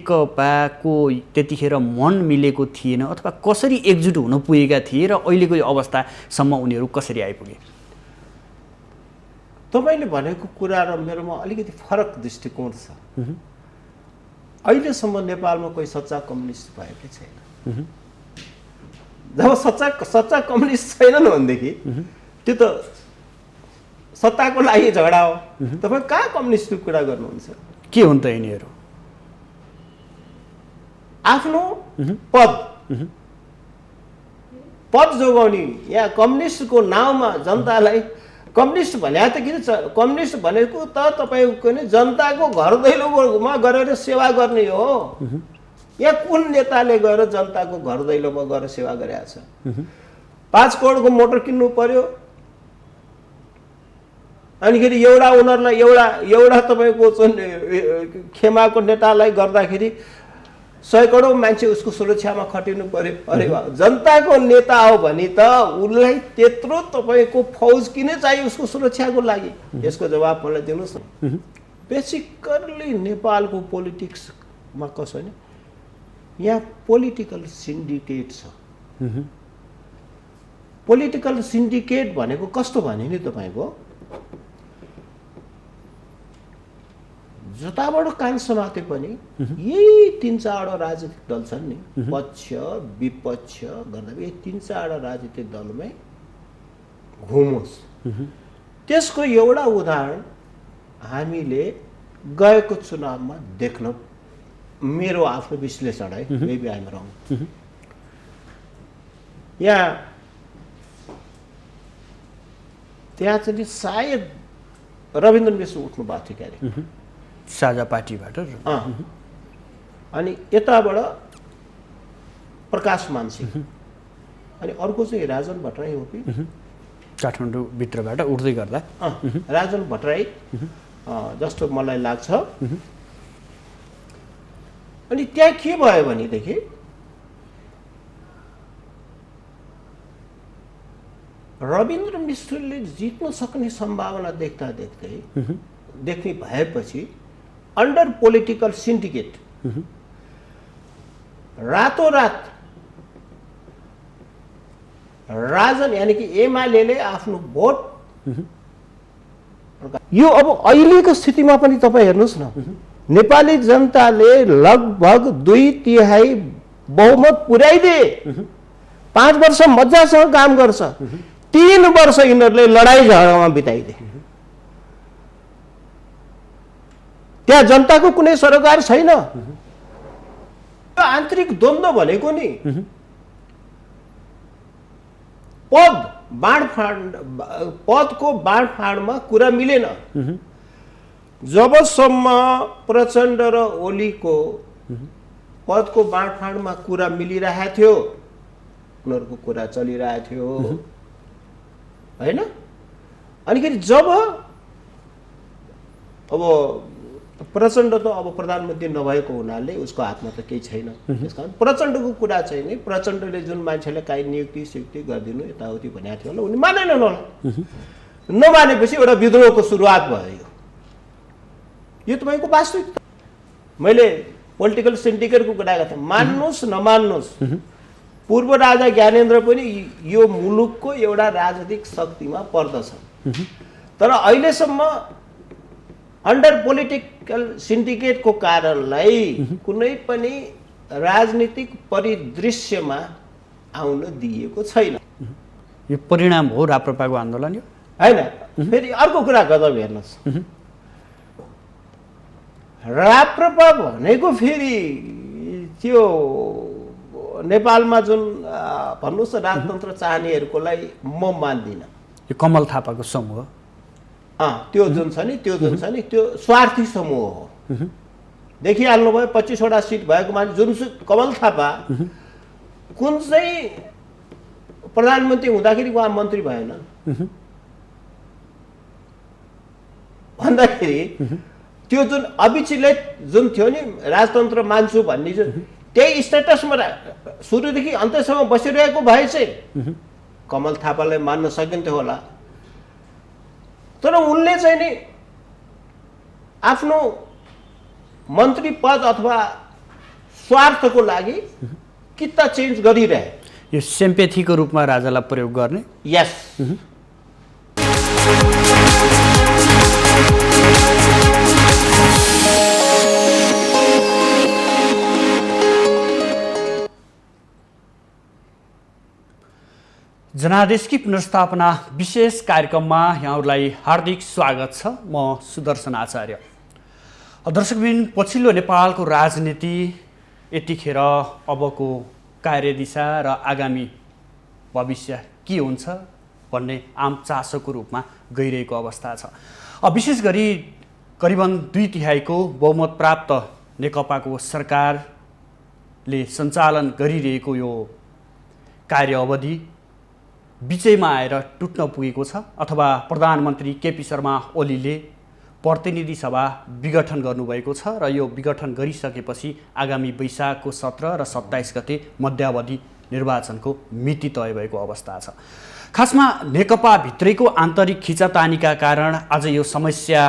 नेकपाको त्यतिखेर मन मिलेको थिएन अथवा कसरी एकजुट हुन पुगेका थिए र अहिलेको यो अवस्थासम्म उनीहरू कसरी आइपुगे? तपाईँले भनेको कुरा र मेरोमा अलिकति फरक दृष्टिकोण छ। अहिलेसम्म नेपालमा कोही सच्चा कम्युनिस्ट भएकै छैन। जब सच्चा कम्युनिस्ट छैनन् भनेदेखि त्यो त सत्ताको लागि झगडा हो। तपाईँ कहाँ कम्युनिस्टको कुरा गर्नुहुन्छ? के हुन् त यिनीहरू? आफ्नो पद जोगाउने। यहाँ कम्युनिस्टको नाउँमा जनतालाई कम्युनिस्ट भने त किन? कम्युनिस्ट भनेको त तपाईँको नि जनताको घर दैलोमा गएर सेवा गर्ने हो। यहाँ कुन नेताले गएर जनताको घर दैलोमा गएर सेवा गरेको छ? 5 करोडको मोटर किन्नु पर्यो, अनिखेरि एउटा उनीहरूलाई एउटा तपाईँको खेमाको नेतालाई गर्दाखेरि 100 करोड मान्छे उसको सुरक्षामा खटिनु पर्यो। अरे वाह, जनताको नेता हो भने त उसलाई त्यत्रो तपाईँको फौज किन चाहियो उसको सुरक्षाको लागि? यसको जवाब मलाई दिनुहोस् न। बेसिकली नेपालको पोलिटिक्समा कसो होइन, यहाँ पोलिटिकल सिन्डिकेट छ। पोलिटिकल सिन्डिकेट भनेको कस्तो भने नि तपाईँको जताबाट कान समाते पनि यही 3-4 राजनीतिक दल छन् नि, पक्ष विपक्ष गर्दा यही 3-4 राजनीतिक दलमै घुमोस्। त्यसको एउटा उदाहरण हामीले गएको चुनावमा देख्न, मेरो आफ्नो विश्लेषण है, मेबी आइम रङ। त्यहाँ चाहिँ सायद रविन्द्र मिश्र उठ्नु भएको थियो क्यारे साझा पार्टीबाट। अनि यताबाट प्रकाश मानसिंह, अनि अर्को चाहिँ राजन भट्टराई हो कि काठमाडौँभित्रबाट उठ्दै गर्दा राजन भट्टराई जस्तो मलाई लाग्छ। अनि त्यहाँ के भयो भनेदेखि रविन्द्र मिश्रले जित्न सक्ने सम्भावना देख्ने भएपछि अन्डर पोलिटिकल सिन्डिकेट रातोरात राजन यानी कि एमाले आफ्नो भोट यो अब अहिलेको स्थितिमा पनि तपाईँ हेर्नुहोस् न, नेपाली जनताले लगभग 2/3 बहुमत पुर्याइदिए। 5 वर्ष मजासँग काम गर्छ, 3 वर्ष यिनीहरूले लडाई झगडामा बिताइदिए। त्यहाँ जनताको कुनै सरोकार छैन। आन्तरिक द्वन्द्व भनेको नि पदको बाँडफाँडमा कुरा मिलेन। जबसम्म प्रचण्ड र ओलीको पदको बाँडफाँडमा कुरा मिलिरहेको थियो, उनीहरूको कुरा चलिरहेको थियो होइन। अनिखेरि जब अब प्रचण्ड त अब प्रधानमन्त्री नभएको हुनाले उसको हातमा त केही छैन। त्यसकारण प्रचण्डको कुरा चाहिँ नि प्रचण्डले जुन मान्छेलाई काहीँ नियुक्ति सियुक्ति गरिदिनु यताउति भनेको थियो होला, उनी मानेनन् होला। नमानेपछि एउटा विद्रोहको सुरुवात भयो। यो तपाईँको वास्तविकता। मैले पोलिटिकल सिन्डिकेटको कुरा गरेको थिएँ। मान्नुहोस् नमान्नुहोस्, पूर्व राजा ज्ञानेन्द्र पनि यो मुलुकको एउटा राजनीतिक शक्तिमा पर्दछ। तर अहिलेसम्म अन्डर पोलिटिकल सिन्डिकेटको कारणलाई कुनै पनि राजनीतिक परिदृश्यमा आउन दिएको छैन। यो परिणाम हो राप्रपाको आन्दोलन यो होइन। फेरि अर्को कुरा गजब हेर्नुहोस्, राप्रपा भनेको फेरि त्यो नेपालमा जुन भन्नुहोस् राजतन्त्र चाहनेहरूको लागि म मान्दिनँ। यो कमल थापाको समूह त्यो जुन छ नि त्यो स्वार्थी समूह हो। देखिहाल्नु भयो 25वटा सिट भएको मान्छे जुन कमल थापा कुन चाहिँ प्रधानमन्त्री हुँदाखेरि उहाँ मन्त्री भएन भन्दाखेरि त्यो जुन अविचलित जुन थियो नि राजतन्त्र मान्छु भन्ने जुन त्यही स्टेटसमा सुरुदेखि अन्त्यसम्म बसिरहेको भए चाहिँ कमल थापालाई मान्न सकिन्थ्यो होला। तर उनले चाहिँ नि आफ्नो मन्त्री पद अथवा स्वार्थको लागि किता चेन्ज गरिरहे। यो सिम्पेथीको रूपमा राजालाई प्रयोग गर्ने। यस। जनादेशकी पुनर्स्थापना विशेष कार्यक्रममा यहाँहरूलाई हार्दिक स्वागत छ। म सुदर्शन आचार्य। दर्शकबिन, पछिल्लो नेपालको राजनीति यतिखेर अबको कार्यदिशा र आगामी भविष्य के हुन्छ भन्ने आम चासोको रूपमा गइरहेको अवस्था छ। विशेष गरी करिबन 2/3 बहुमत प्राप्त नेकपाको सरकारले सञ्चालन गरिरहेको यो कार्य अवधि बिचैमा आएर टुट्न पुगेको छ, अथवा प्रधानमन्त्री केपी शर्मा ओलीले प्रतिनिधि सभा विघटन गर्नुभएको छ र यो विघटन गरिसकेपछि आगामी वैशाखको 17 र 27 गते मध्यावधि निर्वाचनको मिति तय भएको अवस्था छ। खासमा नेकपा भित्रैको आन्तरिक खिचातानीका कारण आज यो समस्या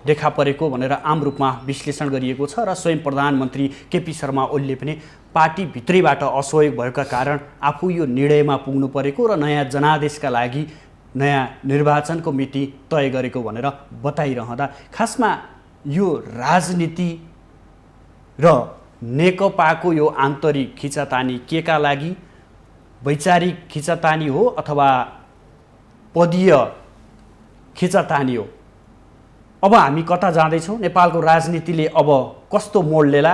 देखा परेको भनेर आम रूपमा विश्लेषण गरिएको छ र स्वयं प्रधानमन्त्री केपी शर्मा ओलीले पनि पार्टी भित्रैबाट असहयोग भएका कारण आफू यो निर्णयमा पुग्नु परेको र नयाँ जनादेशका लागि नयाँ निर्वाचनको मिति तय गरेको भनेर बताइरहँदा खासमा यो राजनीति र नेकपाको यो आन्तरिक खिचातानी केका लागि, वैचारिक खिचातानी हो अथवा पदीय खिचातानी हो? अब हामी कता जाँदैछौँ? नेपालको राजनीतिले अब कस्तो मोड लिएला?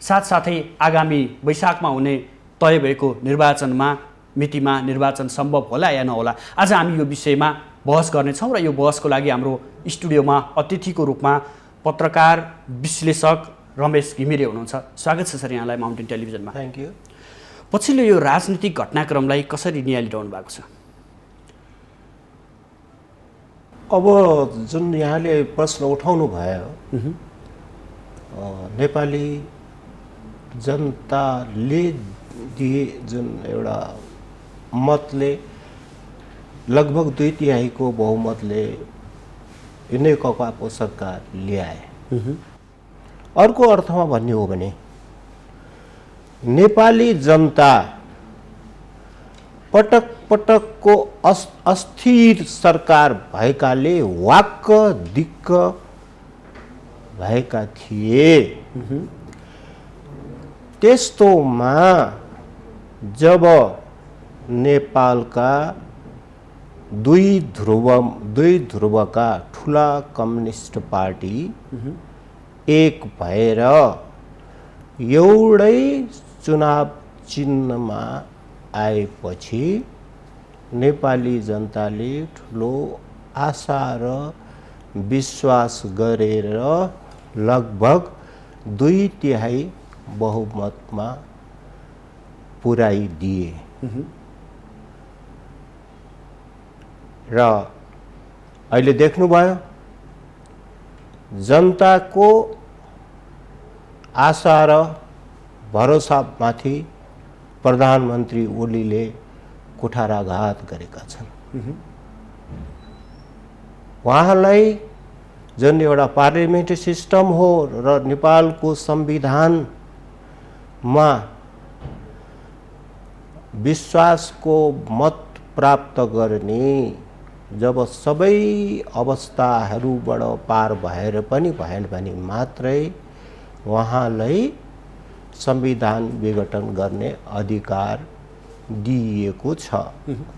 साथसाथै आगामी वैशाखमा हुने तय भएको निर्वाचनमा मितिमा निर्वाचन सम्भव होला या नहोला? आज हामी यो विषयमा बहस गर्नेछौँ र यो बहसको लागि हाम्रो स्टुडियोमा अतिथिको रूपमा पत्रकार विश्लेषक रमेश घिमिरे हुनुहुन्छ। स्वागत छ सर यहाँलाई माउन्टेन टेलिभिजनमा। Thank you. पछिल्लो यो राजनीतिक घटनाक्रमलाई कसरी नियालिरहनु भएको छ? अब जुन यहाँले प्रश्न उठाउनु भयो, नेपाली जनताले दिए जुन एउटा मतले लगभग 2/3 बहुमतले नेकपाको सरकार ल्याए। अर्को अर्थमा भन्ने हो भने नेपाली जनता पटक पटकको अस्थिर सरकार भएकाले वाक्क दिक्क भएका थिए। त्यस्तोमा जब नेपालका दुई ध्रुवका ठुला कम्युनिस्ट पार्टी एक भएर एउटै चुनाव चिन्हमा आएपछि नेपाली जनताले ठुलो आशा र विश्वास गरेर लगभग 2/3 बहुमतमा पुर्याइदिए र अहिले देख्नुभयो जनताको आशा र भरोसामाथि प्रधानमन्त्री ओलीले कुठाराघात गरेका छन्। उहाँलाई जुन एउटा पार्लियामेन्ट्री सिस्टम हो र नेपालको संविधानमा विश्वासको मत प्राप्त गर्ने जब सबै अवस्थाहरूबाट पार भएर पनि भएन भने मात्रै उहाँलाई संविधान विघटन गर्ने अधिकार दिइएको छ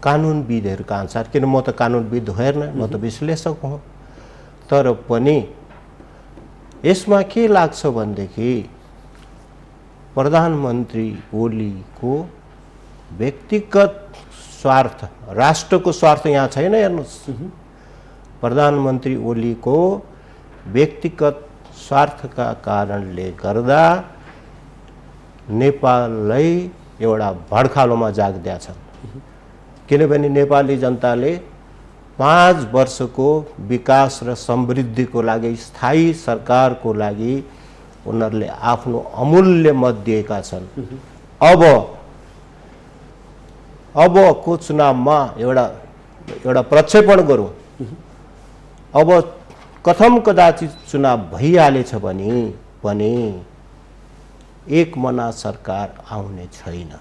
कानुनविदहरूका अनुसार। किन म त कानुनविद होइन, म त विश्लेषक हुँ। तर पनि यसमा के लाग्छ भनेदेखि प्रधानमन्त्री ओलीको व्यक्तिगत स्वार्थ, राष्ट्रको स्वार्थ यहाँ छैन। हेर्नुहोस्, प्रधानमन्त्री ओलीको व्यक्तिगत स्वार्थका कारणले गर्दा नेपाललाई एउटा भड्खालोमा जाग्दा छन्। किनभने नेपाली जनताले 5 वर्षको विकास र समृद्धिको लागि, स्थायी सरकारको लागि उनीहरूले आफ्नो अमूल्य मत दिएका छन्। अबको चुनावमा एउटा प्रक्षेपण गरौँ। अब कथम कदाचित चुनाव भइहालेछ भने पनि एकमना सरकार आउने छैन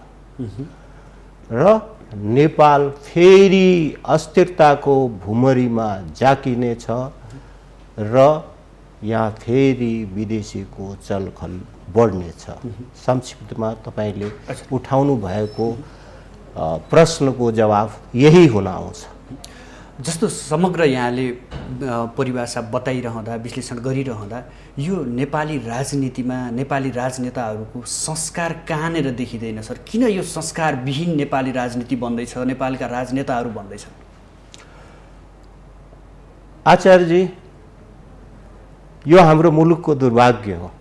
र नेपाल फेरि अस्थिरताको भुमरीमा जाकिनेछ र यहाँ फेरि विदेशीको चलखल बढ्नेछ। संक्षिप्तमा तपाईँले उठाउनु भएको प्रश्नको जवाफ यही हुन आउँछ। जस्तो समग्र यहाँले परिभाषा बताइरहँदा विश्लेषण गरिरहँदा यो नेपाली राजनीतिमा नेपाली राजनेताहरूको संस्कार कहाँनिर देखिँदैन सर? किन यो संस्कारविहीन नेपाली राजनीति बन्दैछ, नेपालका राजनेताहरू बन्दैछन्? आचार्यजी, यो हाम्रो मुलुकको दुर्भाग्य हो।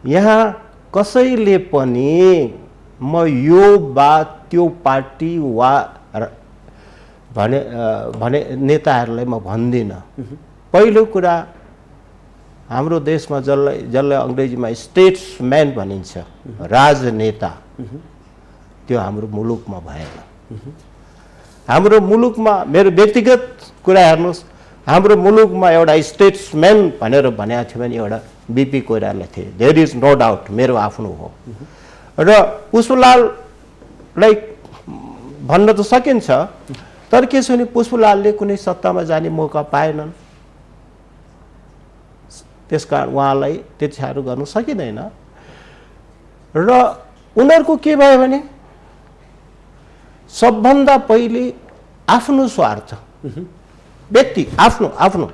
यहाँ कसैले पनि म यो बात त्यो पार्टी वा भने नेताहरूलाई म भन्दिनँ। पहिलो कुरा, हाम्रो देशमा जसलाई अङ्ग्रेजीमा स्टेट्सम्यान भनिन्छ, राजनेता, त्यो हाम्रो मुलुकमा भएन। हाम्रो मुलुकमा, मेरो व्यक्तिगत कुरा हेर्नुहोस्, हाम्रो मुलुकमा एउटा स्टेट्सम्यान भनेर भनेको थियो भने एउटा बिपी कोइराला थिए। देयर इज नो डाउट, मेरो आफ्नो हो। र पुष्पलाललाई भन्न त सकिन्छ, तर के छ भने पुष्पलालले कुनै सत्तामा जाने मौका पाएनन्, त्यसकारण उहाँलाई त्यति साह्रो गर्नु सकिँदैन। र उनीहरूको के भयो भने सबभन्दा पहिले आफ्नो स्वार्थ, व्यक्ति आफ्नो,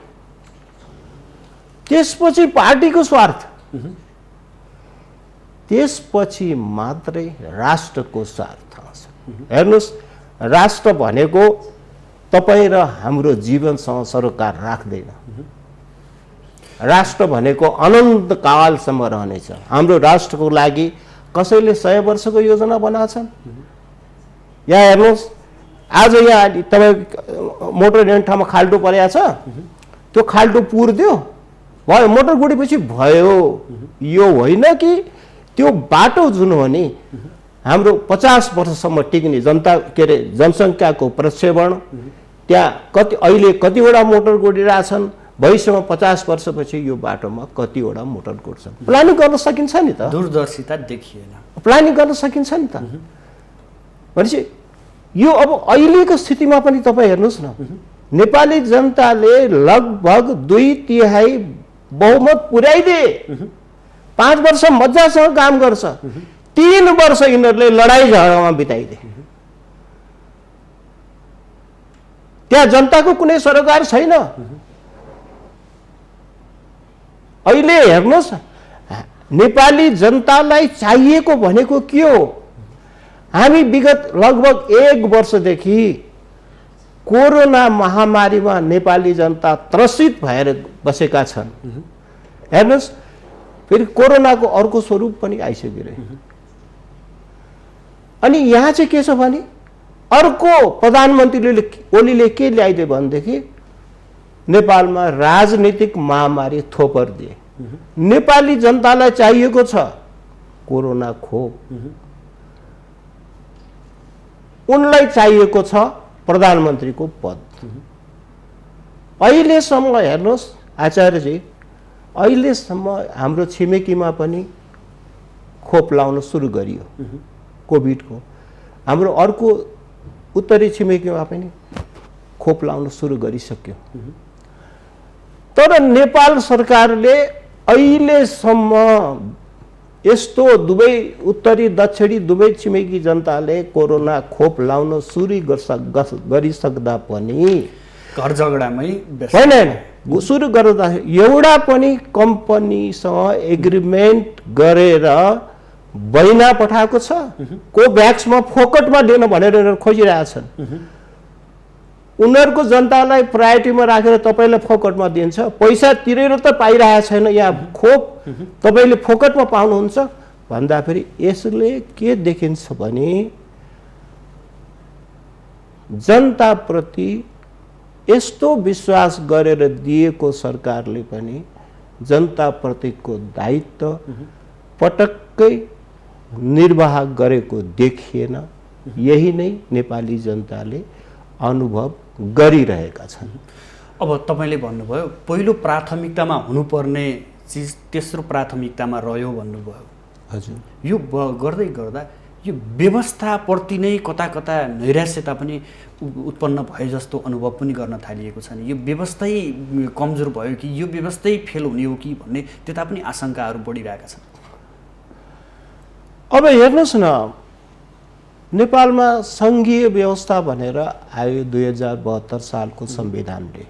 त्यसपछि पार्टीको स्वार्थ, त्यसपछि मात्रै राष्ट्रको स्वार्थ आउँछ। हेर्नुहोस्, राष्ट्र भनेको तपाईँ र हाम्रो जीवनसँग सरोकार राख्दैन। राष्ट्र भनेको अनन्त कालसम्म रहनेछ। हाम्रो राष्ट्रको लागि कसैले 100 वर्षको योजना बनाएको छन्? यहाँ हेर्नुहोस्, आज यहाँ तपाईँ मोटर हिँड्ने ठाउँमा खाल्टो परेको छ, त्यो खाल्टो पुर्दियो भयो, मोटर गुडेपछि भयो। यो होइन कि त्यो बाटो जुन हो नि, हाम्रो 50 वर्षसम्म टिक्ने जनता के अरे जनसङ्ख्याको प्रक्षेपण, त्यहाँ अहिले कतिवटा मोटर गुडिरहेछन्, भविष्यमा 50 वर्षपछि यो बाटोमा कतिवटा मोटर गुड्छन्। प्लानिङ गर्न सकिन्छ नि त, दूरदर्शिता देखिएन, प्लानिङ गर्न सकिन्छ नि त। भनेपछि यो अब अहिलेको स्थितिमा पनि तपाईँ हेर्नुहोस् न, नेपाली जनताले लगभग 2/3 बहुमत पुर्याइदिए, 5 वर्ष मजासँग काम गर्छ, 3 वर्ष यिनीहरूले लडाइँ झगडामा बिताइदिए। त्यहाँ जनताको कुनै सरोकार छैन। अहिले हेर्नुहोस्, नेपाली जनतालाई चाहिएको भनेको के हो? हामी विगत लगभग 1 वर्षदेखि कोरोना महामारीमा नेपाली जनता त्रसित भएर बसेका छन्। हेर्नुहोस्, फेरि कोरोनाको अर्को स्वरूप पनि आइसकिरहेको। अनि यहाँ चाहिँ के छ भने अर्को प्रधानमन्त्रीले ओलीले के ल्याइदियो भनेदेखि नेपालमा राजनीतिक महामारी थोपर दिए। नेपाली जनतालाई चाहिएको छ कोरोना खोप, उनलाई चाहिएको छ प्रधानमन्त्रीको पद। अहिलेसम्म हेर्नुहोस् आचार्यजी, अहिलेसम्म हाम्रो छिमेकीमा पनि खोप लाउन सुरु गरियो कोभिडको। हाम्रो अर्को उत्तरी छिमेकीमा पनि खोप लाउन सुरु गरिसक्यो। तर नेपाल सरकारले अहिलेसम्म यस्तो दुवै उत्तरी दक्षिणी दुवै छिमेकी जनताले कोरोना खोप लाउन सुरु गरिसक्दा पनि घर झगडामै होइन, सुरु गर्दा एउटा पनि कम्पनीसँग एग्रिमेन्ट गरेर बहिना पठाएको छ। कोभ्याक्समा फोकटमा लिन भनेर खोजिरहेछन्। उनीहरूको जनतालाई प्रायोरिटीमा राखेर तपाईँलाई फोकटमा दिन्छ, पैसा तिरेर त पाइरहेको छैन, यहाँ खोप तपाईँले फोकटमा पाउनुहुन्छ भन्दाखेरि यसले के देखिन्छ भने जनताप्रति यस्तो विश्वास गरेर दिएको सरकारले पनि जनताप्रतिको दायित्व पटक्कै निर्वाह गरेको देखिएन। यही नै नेपाली जनताले अनुभव गरिरहेका छन्। अब तपाईँले भन्नुभयो पहिलो प्राथमिकतामा हुनुपर्ने चिज तेस्रो प्राथमिकतामा रह्यो भन्नुभयो। हजुर, यो गर्दै गर्दा यो व्यवस्थाप्रति नै कता कता नैराश्यता पनि उत्पन्न भए जस्तो अनुभव पनि गर्न थालिएको छ नि। यो व्यवस्थै कमजोर भयो कि यो व्यवस्थै फेल हुने हो कि भन्ने त्यता पनि आशंकाहरू बढिरहेका छन्। अब हेर्नुहोस् न, नेपालमा सङ्घीय व्यवस्था भनेर आयो 2072 सालको संविधानले।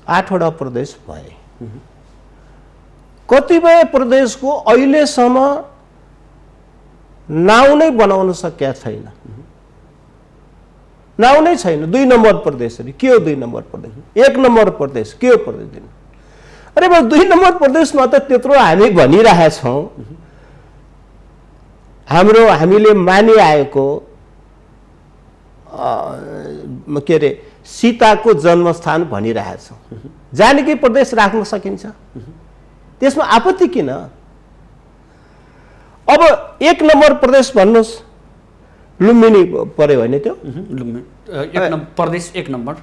8वटा प्रदेश भए। कतिपय प्रदेशको अहिलेसम्म नाउँ नै बनाउन सकेका छैन। नाउँ नै छैन। 2 नम्बर प्रदेश अरे के हो 2 नम्बर प्रदेश? 1 नम्बर प्रदेश के हो प्रदेश दिनु? अरे बस 2 नम्बर प्रदेशमा त त्यत्रो हामी भनिरहेछौँ। हामीले मानिआएको के अरे सीताको जन्मस्थान भनिरहेछौँ। जानकी प्रदेश राख्न सकिन्छ? त्यसमा आपत्ति किन? अब 1 नम्बर प्रदेश भन्नुहोस्, लुम्बिनी पर्यो होइन त्यो? प्रदेश 1 नम्बर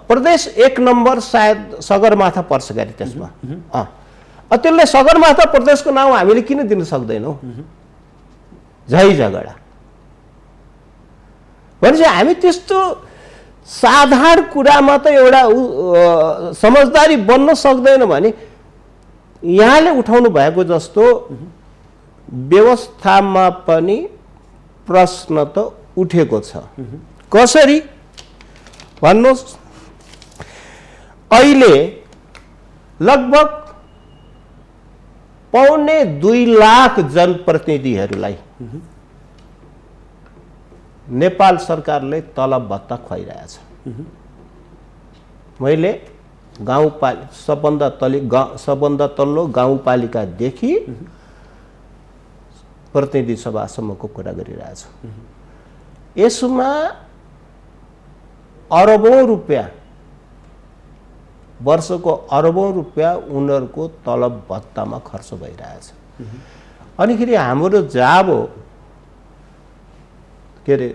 प्रदेश 1 नम्बर सायद सगरमाथा पर्छ गरी त्यसमा। त्यसले सगरमाथा प्रदेशको नाउँ हामीले किन दिन सक्दैनौँ? झै झगडा भनेपछि हामी त्यस्तो साधारण कुरामा त एउटा समझदारी बन्न सक्दैन भने यहाँले उठाउनु भएको जस्तो व्यवस्थामा पनि प्रश्न त उठेको छ। कसरी भन्नुहोस्, अहिले लगभग 1.25 लाख जनप्रतिनिधिहरूलाई नेपाल सरकारले तलब भत्ता खुवाइरहेछ। मैले सबभन्दा तल्लो गाउँपालिकादेखि प्रतिनिधि सभासम्मको कुरा गरिरहेछ। यसमा अरबौं रुपियाँ, वर्षको अरबौं रुपियाँ उनीहरूको तलब भत्तामा खर्च भइरहेछ। अनिखेरि हाम्रो जाबो के अरे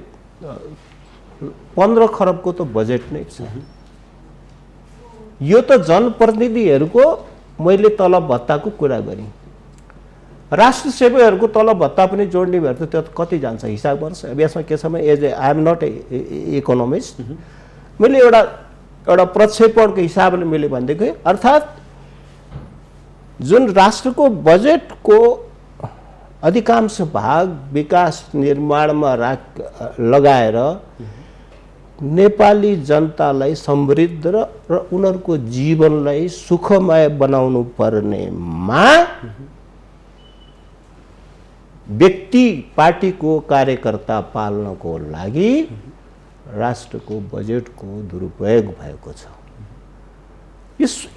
15 खरबको त बजेट नै छ। यो त जनप्रतिनिधिहरूको मैले तलब भत्ताको कुरा गरेँ। राष्ट्र सेवकहरूको तलब भत्ता पनि जोड्ने भएर त त्यो कति जान्छ हिसाब गर्छ। अब यसमा के छ भने आई एम नट इकोनोमिस्ट, मैले एउटा प्रक्षेपणको हिसाबले मैले भनिदिएको। अर्थात् जुन राष्ट्रको बजेटको अधिकांश भाग विकास निर्माणमा लगाएर नेपाली जनतालाई समृद्ध र उनीहरूको जीवनलाई सुखमय बनाउनु पर्नेमा व्यक्ति पार्टीको कार्यकर्ता पाल्नको लागि राष्ट्रको बजेटको दुरुपयोग भएको छ।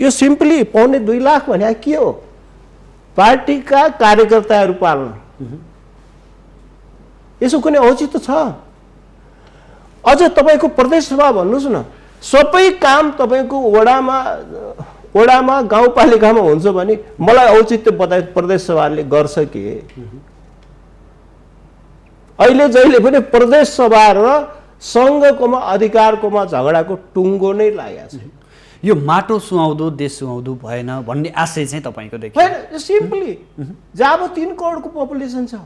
यो सिम्पली 1.25 लाख भने के हो? पार्टीका कार्यकर्ताहरू पाल्न यसो कुनै औचित्य छ? अझ तपाईँको प्रदेश सभा भन्नुहोस् न, सबै काम तपाईँको वडामा गाउँपालिकामा हुन्छ भने मलाई औचित्य बताए प्रदेश सभाले गर्छ के? अहिले जहिले पनि प्रदेश सभा र सङ्घकोमा अधिकारकोमा झगडाको टुङ्गो नै लागेको छ। यो माटो सुहाउँदो देश सुहाउँदो भएन भन्ने आशय चाहिँ तपाईँको देखियो? होइन, सिम्पली जब 3 करोडको पपुलेसन छ,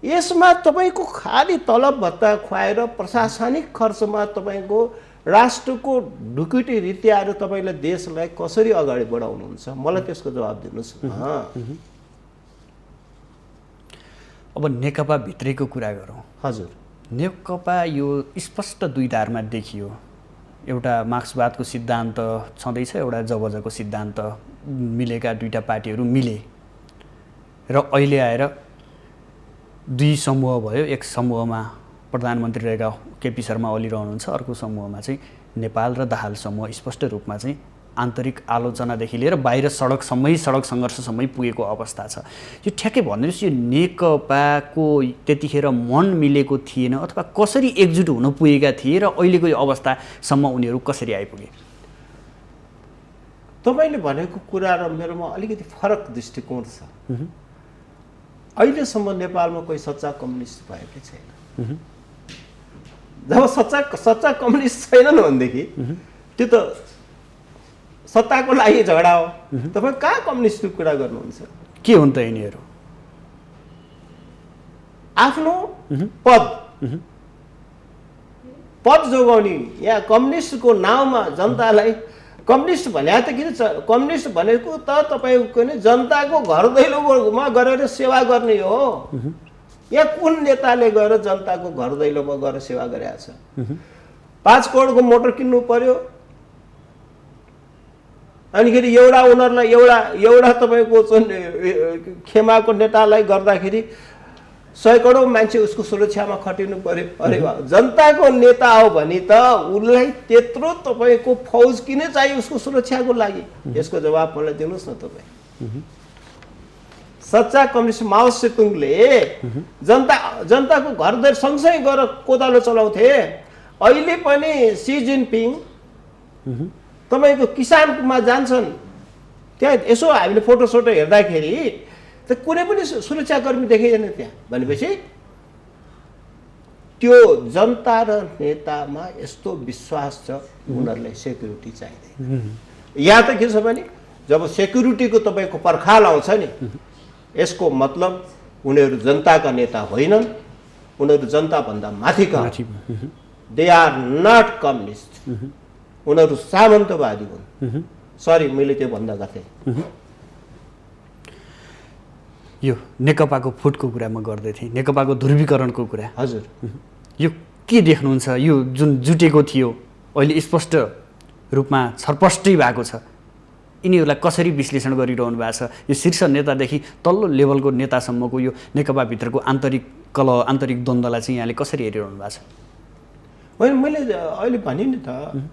यसमा तपाईँको खाली तलब भत्ता खुवाएर प्रशासनिक खर्चमा तपाईँको राष्ट्रको ढुकुटी रीतिहरू तपाईँले देशलाई कसरी अगाडि बढाउनुहुन्छ? मलाई त्यसको जवाब दिनुहोस्। अब नेकपा भित्रैको कुरा गरौँ। हजुर, नेकपा यो स्पष्ट 2 धारमा देखियो। एउटा मार्क्सवादको सिद्धान्त छँदैछ, एउटा जबरजको सिद्धान्त मिलेका 2टा पार्टीहरू मिले र अहिले आएर 2 समूह भयो। एक समूहमा प्रधानमन्त्री रहेका केपी शर्मा ओली रहनुहुन्छ, अर्को समूहमा चाहिँ नेपाल र दाहाल समूह स्पष्ट रूपमा चाहिँ आन्तरिक आलोचनादेखि लिएर बाहिर सडक सङ्घर्षसम्मै पुगेको अवस्था छ। यो ठ्याक्कै भन्नुहोस्, यो नेकपाको त्यतिखेर मन मिलेको थिएन अथवा कसरी एकजुट हुन पुगेका थिए र अहिलेको यो अवस्थासम्म उनीहरू कसरी आइपुगे? तपाईँले भनेको कुरा र मेरोमा अलिकति फरक दृष्टिकोण छ। अहिलेसम्म नेपालमा कोही सच्चा कम्युनिस्ट भएकै छैन। जब सच्चा कम्युनिस्ट छैनन् भनेदेखि त्यो त सत्ताको लागि झगडा हो। तपाईँ कहाँ कम्युनिस्टको कुरा गर्नुहुन्छ? के हुन् त यिनीहरू? आफ्नो पद जोगाउने, यहाँ कम्युनिस्टको नाउँमा जनतालाई कम्युनिस्ट भने त किन कम्युनिस्ट भनेको त तपाईँको नि जनताको घर दैलोमा गएर सेवा गर्ने हो। यहाँ कुन नेताले गएर जनताको घर दैलोमा गएर सेवा गरेको छ? 5 करोडको मोटर किन्नु पर्यो, अनिखेरि उनीहरूलाई एउटा तपाईँको खेमाको नेतालाई गर्दाखेरि 100 करोड मान्छे उसको सुरक्षामा खटिनु पर्यो। अरे वाह, जनताको नेता हो भने त उसलाई त्यत्रो तपाईँको फौज किन चाहियो उसको सुरक्षाको लागि? यसको जवाब मलाई दिनुहोस् न तपाईँ। सच्चा कम्युनिस्ट माओ सेतुङले जनताको घरद्वार सँगसँगै गएर कोदालो चलाउँथे। अहिले पनि सी जिनपिङ तपाईँको किसानमा जान्छन्, त्यहाँ यसो हामीले फोटोसोटो हेर्दाखेरि त कुनै पनि सुरक्षाकर्मी देखिँदैन त्यहाँ। भनेपछि त्यो जनता र नेतामा यस्तो विश्वास छ, उनीहरूलाई सेक्युरिटी चाहिँदैन। यहाँ त के छ भने जब सेक्युरिटीको तपाईँको पर्खाल आउँछ नि, यसको मतलब उनीहरू जनताका नेता होइनन्, उनीहरू जनताभन्दा माथिका। दे आर नट कम्युनिस्ट, उनीहरू सामन्तवादी हुन्। सरी, मैले त्यो भन्दा गर्थेँ। यो नेकपाको फुटको कुरा म गर्दै थिएँ, नेकपाको ध्रुवीकरणको कुरा। हजुर, यो के देख्नुहुन्छ? यो जुन जुटेको थियो अहिले स्पष्ट रूपमा छरपष्टै भएको छ, यिनीहरूलाई कसरी विश्लेषण गरिरहनु भएको छ? यो शीर्ष नेतादेखि तल्लो लेभलको नेतासम्मको यो नेकपाभित्रको आन्तरिक द्वन्द्वलाई चाहिँ यहाँले कसरी हेरिरहनु भएको छ? मैले अहिले भने नि त,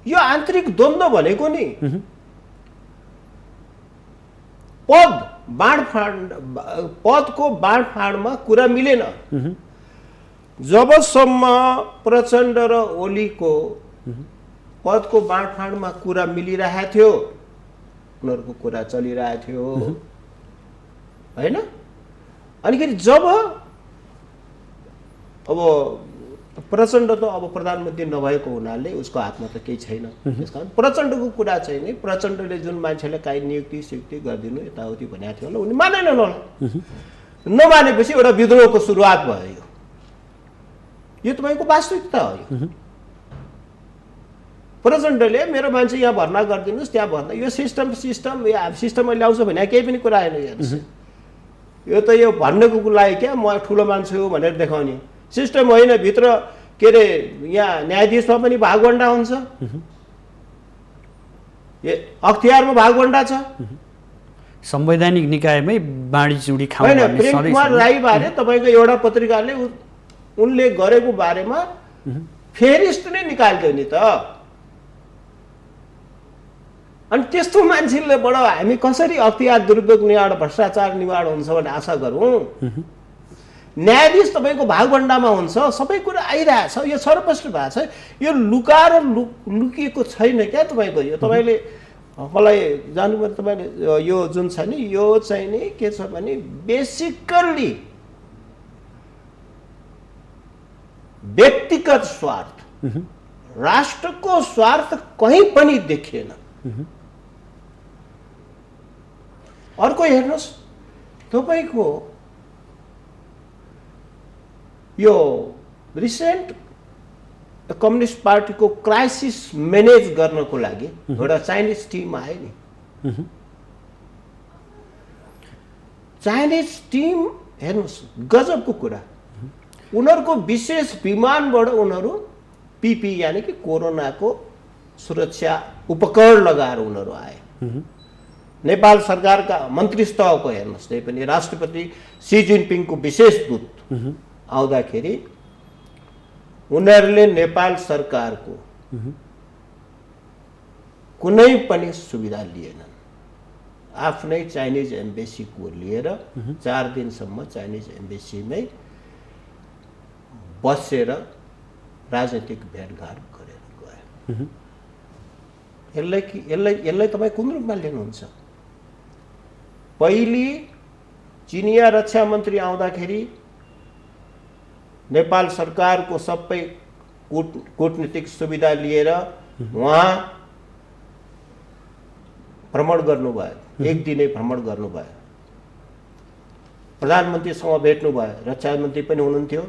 यो आन्तरिक द्वन्द्व भनेको नि पदको बाँडफाँडमा कुरा मिलेन। जबसम्म प्रचण्ड र ओलीको पदको बाँडफाँडमा कुरा मिलिरहेको थियो, उनीहरूको कुरा चलिरहेको थियो होइन। अनिखेरि जब अब प्रचण्ड त अब प्रधानमन्त्री नभएको हुनाले उसको हातमा त केही छैन। त्यसकारण प्रचण्डको कुरा चाहिँ नि, प्रचण्डले जुन मान्छेलाई काहीँ नियुक्ति सियुक्ति गरिदिनु यताउति भनेको थियो होला, उनी मानेनन् होला। नमानेपछि एउटा विद्रोहको सुरुवात भयो। यो तपाईँको वास्तविकता हो। प्रचण्डले मेरो मान्छे यहाँ भर्ना गरिदिनुहोस्, त्यहाँ भर्ना, यो सिस्टम मैले ल्याउँछु भने केही पनि कुरा आएन। यो त यो भन्नको लागि क्या म ठुलो मान्छे हो भनेर देखाउने सिस्टम होइन। भित्र के अरे यहाँ न्यायाधीशमा पनि भागवण्डा हुन्छ, अख्तियारमा भागवण्डा छ। संवैधानिक निकायमै बाँडीचुडी खाउँ होइन। प्रेम कुमार राई बारे तपाईँको एउटा पत्रिकाले उनले गरेको बारेमा फेरिस्ट नै निकाल्थ्यो नि त। अनि त्यस्तो मान्छेलेबाट हामी कसरी अख्तियार दुरुपयोग निवारण, भ्रष्टाचार निवारण हुन्छ भन्ने आशा गरौँ? न्यायाधीश तपाईँको भागभण्डामा हुन्छ, सबै कुरा आइरहेछ, यो सर्वस्पष्ट भएको छ। यो लुकाएर लुकिएको छैन क्या तपाईँको। यो तपाईँले मलाई जान्नुभयो, तपाईँले यो जुन छ नि, यो चाहिँ नि के छ भने बेसिकल्ली व्यक्तिगत स्वार्थ, राष्ट्रको स्वार्थ कहीँ पनि देखिएन। अर्को हेर्नुहोस्, तपाईँको यो रिसेन्ट कम्युनिस्ट पार्टीको क्राइसिस म्यानेज गर्नको लागि एउटा चाइनिज टिम आयो नि। चाइनिज टिम हेर्नुहोस्, गजबको कुरा। उनीहरूको विशेष विमानबाट उनीहरू पिपी यानि कि कोरोनाको सुरक्षा उपकरण लगाएर उनीहरू आए। नेपाल सरकारका मन्त्री स्तरको हेर्नुहोस्, त्यही पनि राष्ट्रपति सी जिनपिङको विशेष दूत आउँदाखेरि उनीहरूले नेपाल सरकारको कुनै पनि सुविधा लिएनन्। आफ्नै चाइनिज एम्बेसीको लिएर 4 दिनसम्म चाइनिज एम्बेसीमै बसेर राजनीतिक भेटघाट गरेर गए। यसलाई तपाईँ कुन रूपमा लिनुहुन्छ? पहिले चिनिया रक्षा मन्त्री आउँदाखेरि नेपाल सरकारको सबै कूटनीतिक सुविधा लिएर उहाँ भ्रमण गर्नुभयो, एक दिने भ्रमण गर्नुभयो, प्रधानमन्त्रीसँग भेट्नुभयो, रक्षा मन्त्री पनि हुनुहुन्थ्यो,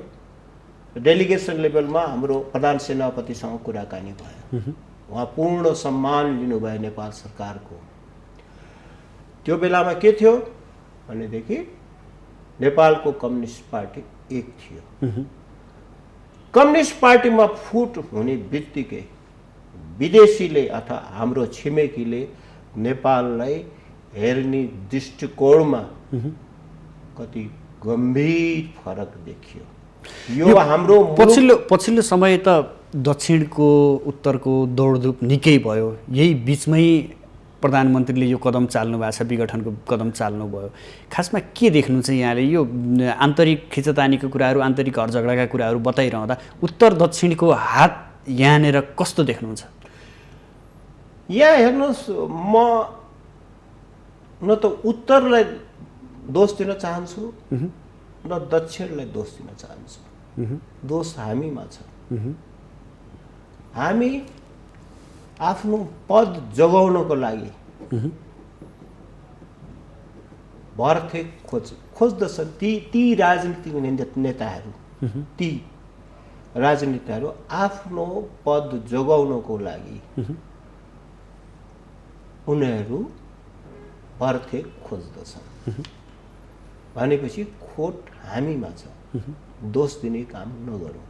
डेलिगेसन लेभलमा हाम्रो प्रधान सेनापतिसँग कुराकानी भयो, उहाँ पूर्ण सम्मान लिनुभयो नेपाल सरकारको। त्यो बेलामा के थियो भनेदेखि नेपालको कम्युनिस्ट पार्टी एक थियो। कम्युनिस्ट पार्टीमा फुट हुने बित्तिकै विदेशीले अथवा हाम्रो छिमेकीले नेपाललाई हेर्ने दृष्टिकोणमा कति गम्भीर फरक देखियो। यो हाम्रो पछिल्लो समय त दक्षिणको उत्तरको दौडधुप निकै भयो, यही बिचमै प्रधानमन्त्रीले यो कदम चाल्नु भएको छ, विघटनको कदम चाल्नुभयो। खासमा के देख्नुहुन्छ यहाँले? यो आन्तरिक खिचतानीको कुराहरू, आन्तरिक घर झगडाका कुराहरू बताइरहँदा उत्तर दक्षिणको हात यहाँनिर कस्तो देख्नुहुन्छ? यहाँ हेर्नुहोस्, म न त उत्तरलाई दोष दिन चाहन्छु न दक्षिणलाई दोष दिन चाहन्छु। दोष हामीमा छ। हामी आफ्नो पद जोगाउनको लागि भर्थे खोज्दछन् ती राजनीतिक नेताहरू आफ्नो पद जोगाउनको लागि उनीहरू भर्थे खोज्दछन्। भनेपछि खोट हामीमा छ, दोष दिने काम नगरौँ।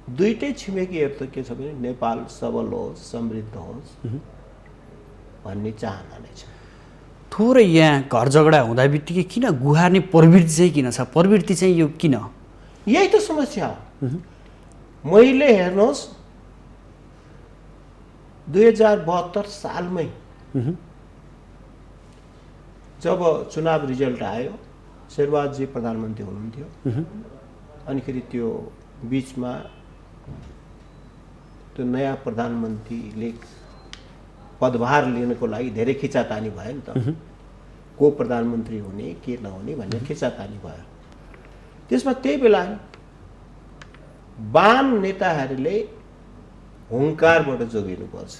दुईटै छिमेकीहरू त के छ भने नेपाल सबल होस्, समृद्ध होस् भन्ने चाहना नै छ। थोरै यहाँ घर झगडा हुँदा बित्तिकै किन गुहार्ने प्रवृत्ति चाहिँ किन छ? प्रवृत्ति चाहिँ यो किन? यही त समस्या हो। मैले हेर्नुहोस् 2072 सालमै जब चुनाव रिजल्ट आयो, शेरबहादुरजी प्रधानमन्त्री हुनुहुन्थ्यो, अनिखेरि त्यो बिचमा त्यो नयाँ प्रधानमन्त्रीले पदभार लिनको लागि धेरै खिचातानी भयो नि त। को प्रधानमन्त्री हुने के नहुने भन्ने खिचातानी भयो। त्यसमा त्यही बेला वाम नेताहरूले हुङ्कारबाट जोगिनुपर्छ।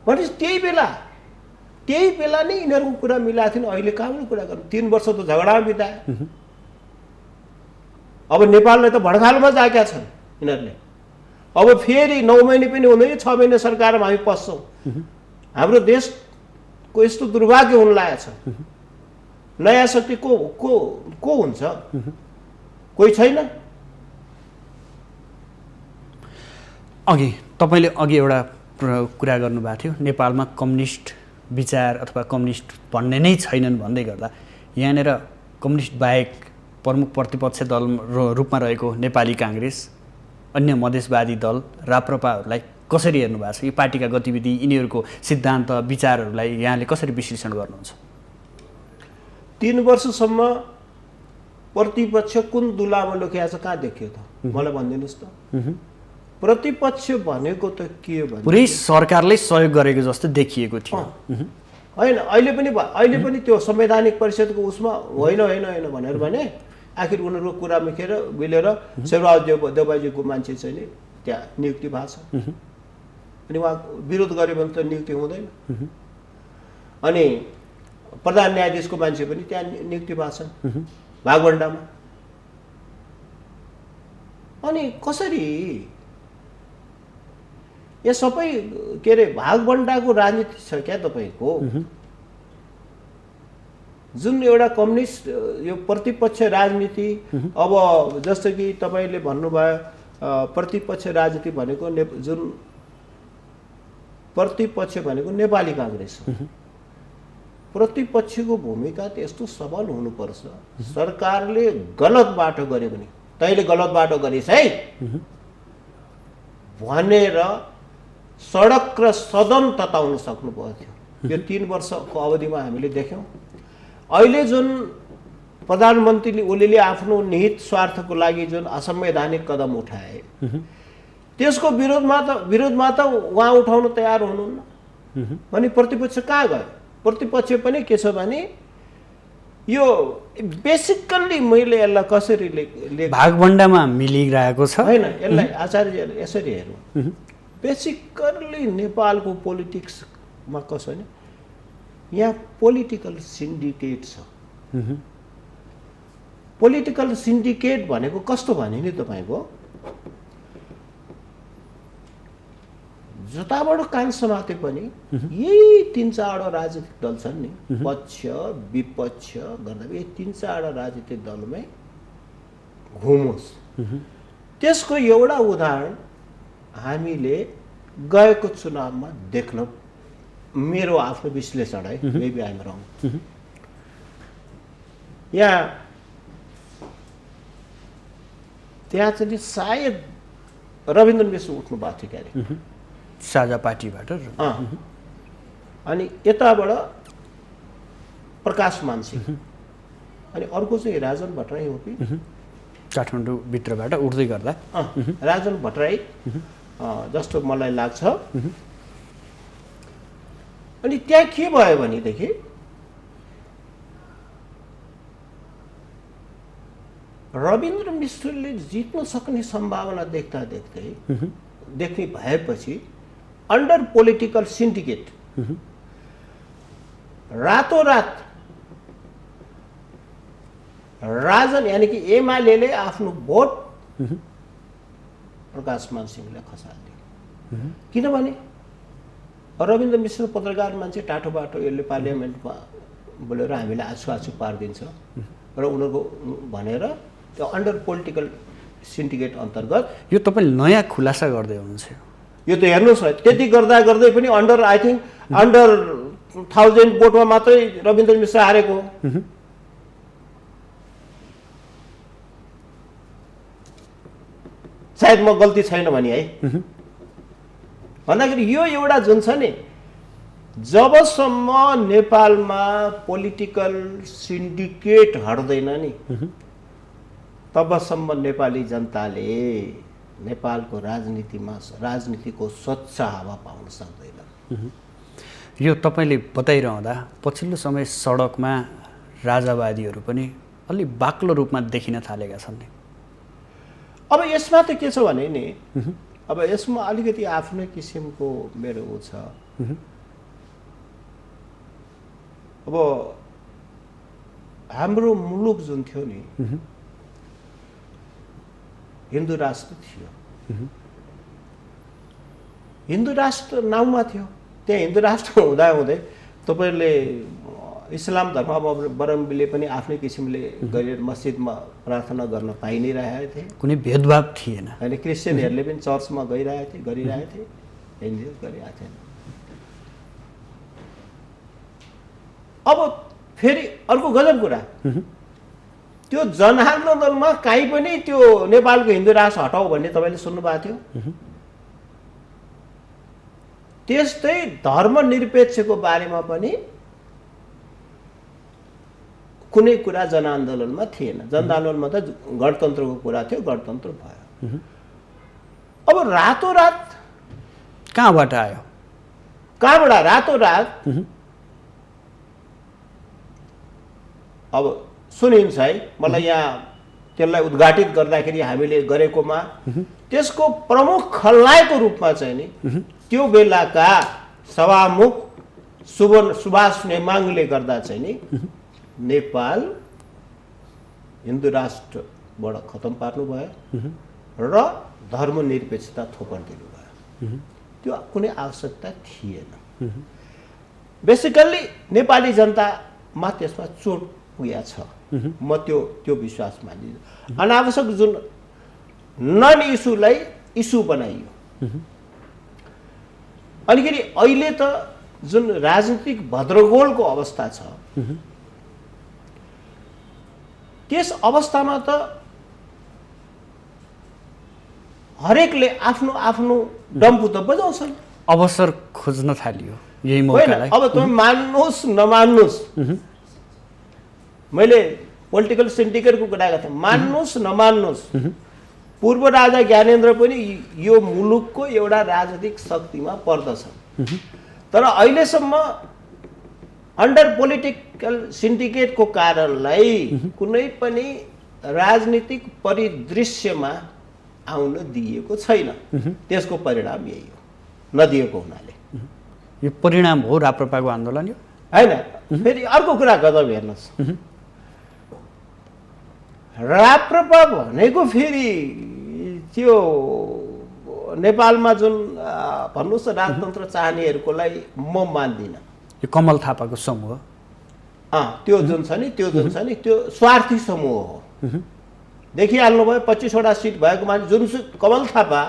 भनेपछि त्यही बेला नै यिनीहरूको कुरा मिलाएको थिएन। अहिले कहाँबाट कुरा गर्नु? 3 वर्ष त झगडामा बिताए। अब नेपाललाई त भड्खालमा जाएका छन् यिनीहरूले। अब फेरि 9 महिने पनि हुँदैन, 6 महिने सरकारमा हामी पस्छौँ। हाम्रो देशको यस्तो दुर्भाग्य हुन लागेको छ। नयाँ शक्ति को हुन्छ? कोही छैन। तपाईँले अघि एउटा कुरा गर्नुभएको थियो, नेपालमा कम्युनिस्ट विचार अथवा कम्युनिस्ट भन्ने नै छैनन् भन्दै गर्दा यहाँनिर कम्युनिस्ट बाहेक प्रमुख प्रतिपक्ष दल रूपमा रहेको नेपाली काङ्ग्रेस, अन्य मधेसवादी दल राप्रपाहरूलाई कसरी हेर्नु भएको छ? यो पार्टीका गतिविधि, यिनीहरूको सिद्धान्त विचारहरूलाई यहाँले कसरी विश्लेषण गर्नुहुन्छ? 3 वर्षसम्म प्रतिपक्ष कुन दुलामा लुकिएको छ? कहाँ देखियो त? मलाई भनिदिनुहोस् त। प्रतिपक्ष भनेको त के हो भने पुरै सरकारले सहयोग गरेको जस्तो देखिएको थियो। होइन, अहिले पनि त्यो संवैधानिक परिषदको उसमा होइन भनेर भने आखिर उनीहरूको कुरा मिलेर शेरबहादुर देउबाजीको मान्छे चाहिँ नि त्यहाँ नियुक्ति भएको छ। अनि उहाँ विरोध गर्यो भने त नियुक्ति हुँदैन। अनि प्रधान न्यायाधीशको मान्छे पनि त्यहाँ नियुक्ति भएको छन् भागभण्डामा। अनि कसरी यो सबै के अरे भागभण्डाको राजनीति छ क्या तपाईँको? जुन एउटा कम्युनिस्ट यो प्रतिपक्ष राजनीति, अब जस्तो कि तपाईँले भन्नुभयो प्रतिपक्ष राजनीति भनेको जुन प्रतिपक्ष भनेको नेपाली काङ्ग्रेस हो। प्रतिपक्षको भूमिका त्यस्तो सबल हुनुपर्छ। सरकारले गलत बाटो गर्यो भने तैँले गलत बाटो गरिस् है भनेर सडक र सदन तताउन सक्नु पर्थ्यो। यो 3 वर्षको अवधिमा हामीले देख्यौँ। अहिले जुन प्रधानमन्त्रीले ओलीले आफ्नो निहित स्वार्थको लागि जुन असंवैधानिक कदम उठाए, त्यसको विरोधमा त उहाँ उठाउन तयार हुनुहुन्न भने प्रतिपक्ष कहाँ गयो? प्रतिपक्ष पनि के छ भने यो बेसिकल्ली मैले यसलाई कसरी भागभण्डामा मिलिरहेको छ होइन, यसलाई आचार्यले यसरी हेर्नु। बेसिकल्ली नेपालको पोलिटिक्समा कसो भने यहाँ पोलिटिकल सिन्डिकेट छ। पोलिटिकल सिन्डिकेट भनेको कस्तो भने नि तपाईँको जताबाट कान समाते पनि यही 3-4 राजनीतिक दल छन् नि, पक्ष विपक्ष गर्दा यही 3-4 राजनीतिक दलमै घुमोस्। त्यसको एउटा उदाहरण हामीले गएको चुनावमा देख्न, मेरो आफ्नो विश्लेषण है, मेबी आइम रङ, त्यहाँ चाहिँ सायद रविन्द्र मिश्र उठ्नु भएको थियो क्यारे साझा पार्टीबाट। अनि यताबाट प्रकाश मानसिंह, अनि अर्को चाहिँ राजन भट्टराई हो कि काठमाडौँभित्रबाट उठ्दै गर्दा राजन भट्टराई जस्तो मलाई लाग्छ। अनि त्यहाँ के भयो भनेदेखि रविन्द्र मिश्रले जित्न सक्ने सम्भावना देख्ने भएपछि अन्डर पोलिटिकल सिन्डिकेट रातोरात राजन यानि कि एमाले आफ्नो भोट प्रकाश मानसिंहलाई खसाल्दियो। किनभने रविन्द्र मिश्र पत्रकार मान्छे, टाटो बाटो, यसले पार्लियामेन्टमा बोलेर हामीलाई आछु पारिदिन्छ र उनीहरूको भनेर त्यो अन्डर पोलिटिकल सिन्डिकेट अन्तर्गत यो तपाईँले नयाँ खुलासा गर्दै हुनुहुन्छ। यो त हेर्नुहोस् न, त्यति गर्दै पनि आई थिङ्क अन्डर 1000 भोटमा मात्रै रविन्द्र मिश्र हारेको। सायद म गल्ती छैन भने है, भन्दाखेरि यो एउटा जुन छ नि, जबसम्म नेपालमा पोलिटिकल सिन्डिकेट हट्दैन नि तबसम्म नेपाली जनताले नेपालको राजनीतिको स्वच्छ हावा पाउन सक्दैन। यो तपाईँले बताइरहँदा पछिल्लो समय सडकमा राजावादीहरू पनि अलि बाक्लो रूपमा देखिन थालेका छन् नि। अब यसमा त के छ भने नि, अब यसमा अलिकति आफ्नै किसिमको मेरो ऊ छ। अब हाम्रो मुलुक जुन थियो नि, हिन्दू राष्ट्र थियो, हिन्दू राष्ट्र नाउँमा थियो। त्यहाँ हिन्दू राष्ट्र हुँदै तपाईँहरूले इस्लाम धर्मावलम्बीले पनि आफ्नै किसिमले गरेर मस्जिदमा प्रार्थना गर्न पाइ नै रहेका थिए, कुनै भेदभाव थिएन। होइन, क्रिस्चियनहरूले पनि चर्चमा गरिरहेथे, हिन्दू गरिरहेको थिएन। अब फेरि अर्को गजब कुरा, त्यो जनआन्दोलनमा काहीँ पनि त्यो नेपालको हिन्दू राष्ट्र हटाऊ भन्ने तपाईँले सुन्नुभएको थियो। त्यस्तै धर्मनिरपेक्षको बारेमा पनि कुनै कुरा जनआन्दोलनमा थिएन। जनआन्दोलनमा त गणतन्त्रको कुरा थियो, गणतन्त्र भयो। अब रातोरात कहाँबाट आयो? कहाँबाट रातोरात? अब सुनिन्छ है, मलाई यहाँ त्यसलाई उद्घाटित गर्दाखेरि हामीले गरेकोमा त्यसको प्रमुख खलनायकको रूपमा चाहिँ नि त्यो बेलाका सभामुख सुभाष नेमाङले गर्दा चाहिँ नि नेपाल हिन्दू राष्ट्रबाट खतम पार्नु भयो र धर्मनिरपेक्षता थोपडिदिनु भयो। त्यो कुनै आवश्यकता थिएन। बेसिकल्ली नेपाली जनतामा त्यसमा चोट पुगेको छ। म त्यो विश्वास मान्दिनँ। अनावश्यक जुन नन इस्युलाई इस्यु बनाइयो। अनिखेरि अहिले त जुन राजनीतिक भद्रगोलको अवस्था छ, त्यस अवस्थामा त हरेकले आफ्नो आफ्नो डम्फु त बजाउँछन्। अवसर खोज्न थालियो यही मौकालाई। अब तपाईँ मान्नुहोस् नमान्नुहोस्, मैले पोलिटिकल सिन्डिकेटको कुरा गरेको थिएँ, मान्नुहोस् नमान्नुहोस्, पूर्व राजा ज्ञानेन्द्र पनि यो मुलुकको एउटा राजनीतिक शक्तिमा पर्दछ। तर अहिलेसम्म अन्डर पोलिटिकल सिन्डिकेटको कारणलाई कुनै पनि राजनीतिक परिदृश्यमा आउन दिएको छैन। त्यसको परिणाम यही हो, नदिएको हुनाले। यो परिणाम हो राप्रपाको आन्दोलन। यो होइन। फेरि अर्को कुरा गजब हेर्नुहोस्, राप्रपा भनेको फेरि त्यो नेपालमा जुन भन्नुहोस् न राजतन्त्र चाहनेहरूको लागि म मान्दिनँ। यो कमल थापाको समूह त्यो जुन छ नि त्यो स्वार्थी समूह हो। देखिहाल्नु भयो 25वटा सिट भएको मान्छे जुन कमल थापा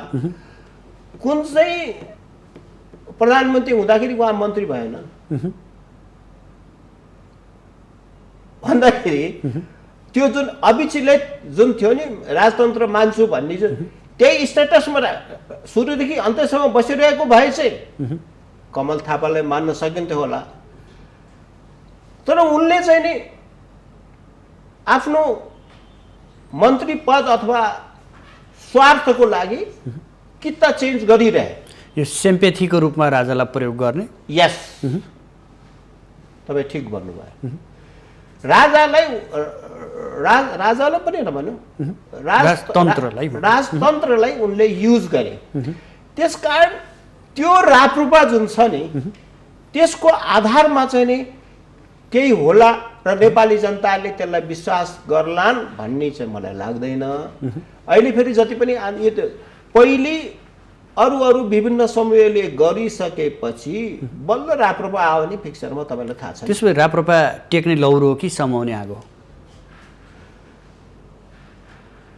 कुन चाहिँ प्रधानमन्त्री हुँदाखेरि उहाँ मन्त्री भएन भन्दाखेरि त्यो जुन अविचलित जुन थियो नि राजतन्त्र मान्छु भन्ने जुन त्यही स्टेटसमा सुरुदेखि अन्त्यसम्म बसिरहेको भए चाहिँ कमल थापालाई मान्न सकिन्थ्यो होला। तर उनले चाहिँ नि आफ्नो मन्त्री पद अथवा स्वार्थको लागि किता चेन्ज गरिरहे। यो सिम्पेथीको रूपमा राजालाई प्रयोग गर्ने। यस, तपाईँ ठिक भन्नुभयो। राजालाई पनि नभनौँ, राजतन्त्रलाई उनले युज गरे। त्यसकारण त्यो राप्रपा जुन छ नि त्यसको आधारमा चाहिँ नि केही होला र नेपाली जनताले त्यसलाई विश्वास गर्लान् भन्ने चाहिँ मलाई लाग्दैन। अहिले फेरि जति पनि पहिले अरू विभिन्न समूहले गरिसकेपछि बल्ल राप्रपा आयो भने फिक्सरमा तपाईँलाई थाहा छ। त्यसो भए राप्रपा टेक्ने लौरो कि समाउने आगो?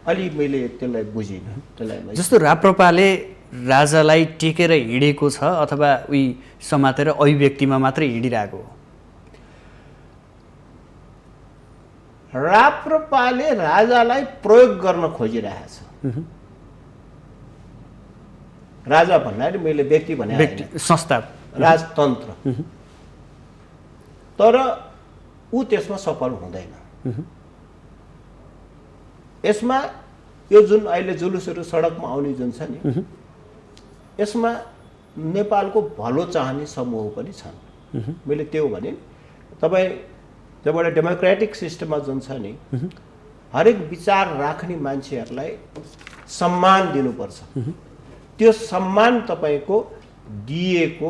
अलि मैले त्यसलाई बुझिनँ। त्यसलाई जस्तो राप्रपाले राजालाई टेकेर हिँडेको छ अथवा उही समातेर अभिव्यक्तिमा मात्रै हिँडिरहेको हो? राप्रपाले राजालाई प्रयोग गर्न खोजिरहेछ। राजा भन्नाले मैले व्यक्ति भने संस्था राजतन्त्र, तर ऊ त्यसमा सफल हुँदैन। यसमा यो जुन अहिले जुलुसहरू सडकमा आउने जुन छ नि यसमा नेपालको भलो चाहने समूह पनि छन्। मैले त्यो भने तपाईँ जब एउटा डेमोक्रेटिक सिस्टममा जुन छ नि हरेक विचार राख्ने मान्छेहरूलाई सम्मान दिनुपर्छ। त्यो सम्मान तपाईँको दिएको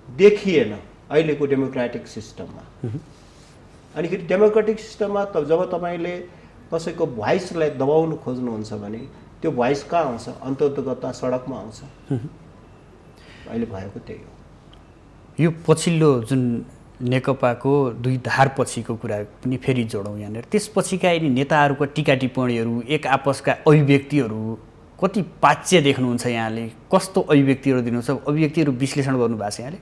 देखिएन अहिलेको डेमोक्रेटिक सिस्टममा। अनि फेरि डेमोक्रेटिक सिस्टममा जब तपाईँले कसैको भोइसलाई दबाउनु खोज्नुहुन्छ भने त्यो भोइस कहाँ आउँछ? अन्तर्गतता सडकमा आउँछ। अहिले भएको त्यही हो। यो पछिल्लो जुन नेकपाको दुई धार पछिको कुरा पनि फेरि जोडौँ यहाँनिर। त्यसपछिका यिनी नेताहरूको टिका टिप्पणीहरू, एक आपसका अभिव्यक्तिहरू कति पाच्य देख्नुहुन्छ यहाँले? कस्तो अभिव्यक्तिहरू दिनुहुन्छ? अभिव्यक्तिहरू विश्लेषण गर्नुभएको छ यहाँले?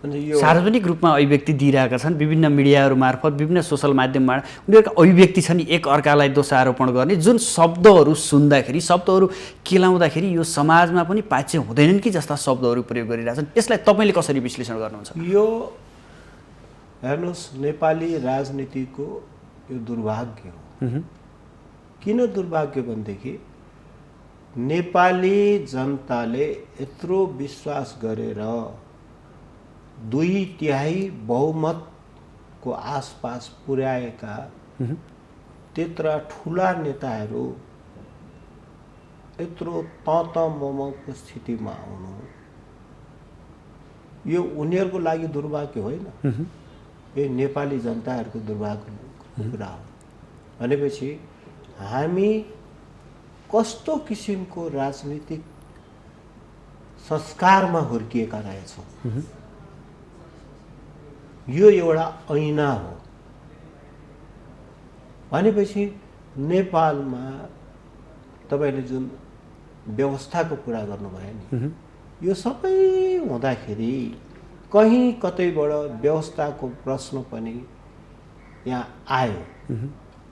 सार्वजनिक रूपमा अभिव्यक्ति दिइरहेका छन् विभिन्न मिडियाहरू मार्फत, विभिन्न सोसल माध्यममा। उनीहरूका अभिव्यक्ति छन् एक अर्कालाई दोषारोपण गर्ने, जुन शब्दहरू सुन्दाखेरि, शब्दहरू केलाउँदाखेरि यो समाजमा पनि पाच्य हुँदैनन् कि जस्ता शब्दहरू प्रयोग गरिरहेछन्। यसलाई तपाईँले कसरी विश्लेषण गर्नुहुन्छ? यो हेर्नुहोस्, नेपाली राजनीतिको यो दुर्भाग्य हो। किन दुर्भाग्य भनेदेखि नेपाली जनताले यत्रो विश्वास गरेर 2/3 बहुमतको आसपास पुर्याएका त्यत्रा ठुला नेताहरू यत्रो ममको स्थितिमा आउनु यो उनीहरूको लागि दुर्भाग्य होइन, यो नेपाली जनताहरूको दुर्भाग्यको कुरा हो। भनेपछि हामी कस्तो किसिमको राजनीतिक संस्कारमा हुर्किएका रहेछौँ यो एउटा ऐना हो। भनेपछि नेपालमा तपाईँले जुन व्यवस्थाको कुरा गर्नुभयो नि यो सबै हुँदाखेरि कहीँ कतैबाट व्यवस्थाको प्रश्न पनि यहाँ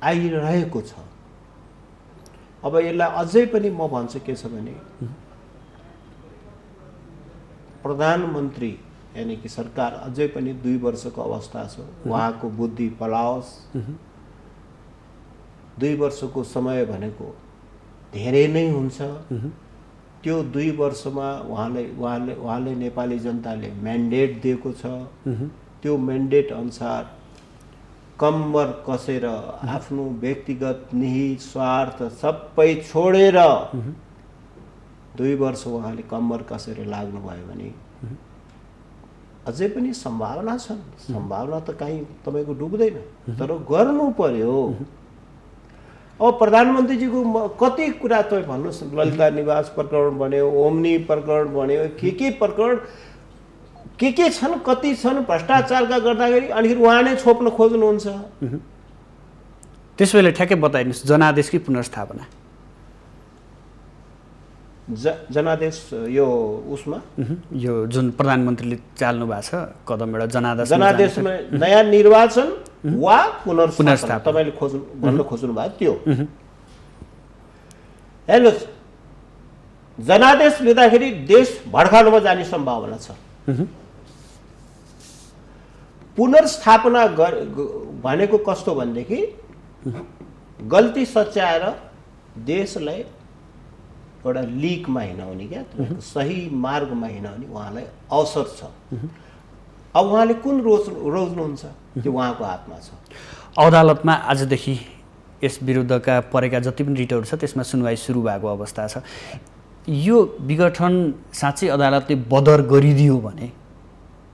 आइरहेको छ। अब यसलाई अझै पनि म भन्छु के छ भने प्रधानमन्त्री यानी कि सरकार अझै पनि 2 वर्षको अवस्था छ। उहाँको बुद्धि पलाओस्। 2 वर्षको समय भनेको धेरै नै हुन्छ। त्यो 2 वर्षमा उहाँले नेपाली जनताले म्यान्डेट दिएको छ। त्यो म्यान्डेट अनुसार कम्मर कसेर आफ्नो व्यक्तिगत निहित स्वार्थ सबै छोडेर 2 वर्ष उहाँले कम्मर कसेर लाग्नुभयो भने अझै पनि सम्भावना छन्। सम्भावना त कहीँ तपाईँको डुब्दैन, तर गर्नु पर्यो। अब प्रधानमन्त्रीजीको कति कुरा तपाईँ भन्नुहोस्, ललिता निवास प्रकरण बन्यो, ओम्नी प्रकरण बन्यो, के प्रकरण के छन्, कति छन् भ्रष्टाचारका गर्दाखेरि, अनि उहाँ नै छोप्न खोज्नुहुन्छ। त्यस बेला ठ्याक्कै बताइदिनुहोस्, जनादेश कि पुनर्स्थापना? जनादेश यो उसमा यो जुन प्रधानमन्त्रीले चाल्नु भएको छ कदम, एउटा जनादेशमा नयाँ निर्वाचन वा पुनर्स्थापना तपाईँले भन्न खोज्नु भयो त्यो। हेर्नुहोस्, जनादेश लिँदाखेरि देश भड्कालोमा जाने सम्भावना छ। पुनर्स्थापना भनेको कस्तो भनेदेखि गल्ती सच्याएर देशलाई एउटा लिकमा हिँडाउने, क्या सही मार्गमा हिँडाउने उहाँलाई अवसर छ। अब उहाँले कुन रोज्नुहुन्छ त्यो उहाँको हातमा छ। अदालतमा आजदेखि यस विरुद्धका परेका जति पनि रिटहरू छ त्यसमा सुनवाई सुरु भएको अवस्था छ। यो विघटन साँच्चै अदालतले बदर गरिदियो भने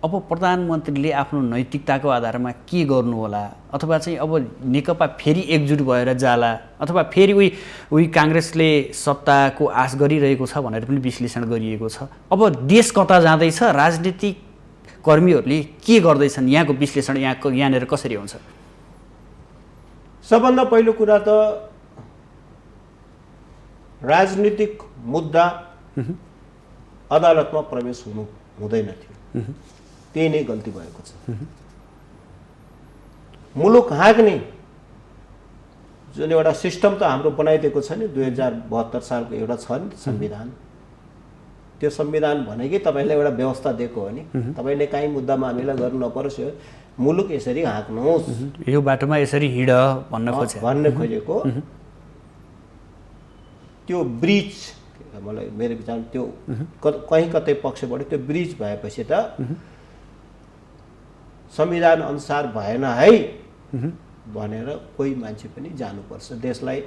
अब प्रधानमन्त्रीले आफ्नो नैतिकताको आधारमा के गर्नु होला, अथवा चाहिँ अब नेकपा फेरि एकजुट भएर जाला, अथवा फेरि उही काङ्ग्रेसले सत्ताको आश गरिरहेको छ भनेर पनि विश्लेषण गरिएको छ। अब देश कता जाँदैछ, राजनीतिक कर्मीहरूले के गर्दैछन्, यहाँको विश्लेषण यहाँनिर कसरी हुन्छ? सबभन्दा पहिलो कुरा त राजनीतिक मुद्दा अदालतमा प्रवेश हुँदैन थियो, त्यही नै गल्ती भएको छ। मुलुक हाँक्ने जुन एउटा सिस्टम त हाम्रो बनाइदिएको छ नि, 2072 सालको एउटा छ नि संविधान, त्यो संविधान भनेकै तपाईँलाई एउटा व्यवस्था दिएको हो नि। तपाईँले काहीँ मुद्दामा हामीलाई गर्नु नपरोस्, मुलुक यसरी हाँक्नुहोस्, यो बाटोमा यसरी हिँड भन्न खोजेको त्यो ब्रिज, मलाई मेरो विचारमा त्यो कहीँ कतै पक्षबाट त्यो ब्रिज भएपछि त संविधान अनुसार भएन है भनेर कोही मान्छे पनि जानुपर्छ। देशलाई